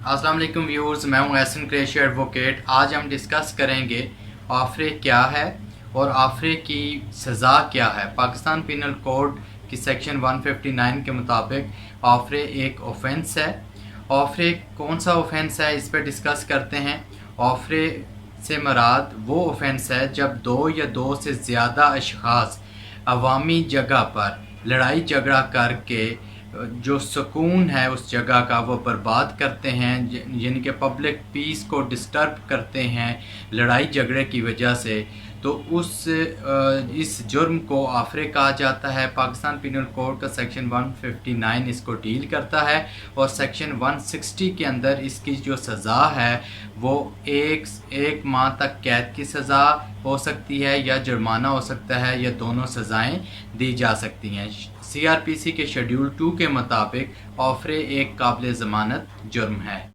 अस्सलाम वालेकुम व्यूअर्स, मैं हूं एहसन क्रेशी एडवोकेट। आज हम डिस्कस करेंगे आफरे क्या है और आफरे की सज़ा क्या है। पाकिस्तान पिनल कोड की सेक्शन 159 के मुताबिक आफरे एक ऑफेंस है। आफरे कौन सा ऑफेंस है, इस पर डिस्कस करते हैं। आफरे से मराद वो ऑफेंस है जब दो या दो से ज़्यादा अशख़ास अवामी जगह पर लड़ाई झगड़ा करके जो सुकून है उस जगह का वो बर्बाद करते हैं, यानी कि पब्लिक पीस को डिस्टर्ब करते हैं लड़ाई झगड़े की वजह से। तो इस जुर्म को आफरे कहा जाता है। पाकिस्तान पिनल कोड का सेक्शन 159 इसको डील करता है और सेक्शन 160 के अंदर इसकी जो सज़ा है वो एक माह तक कैद की सज़ा हो सकती है या जुर्माना हो सकता है या दोनों सज़ाएं दी जा सकती हैं। CRPC के शेड्यूल 2 के मुताबिक आफरे एक काबिल ज़मानत जुर्म है।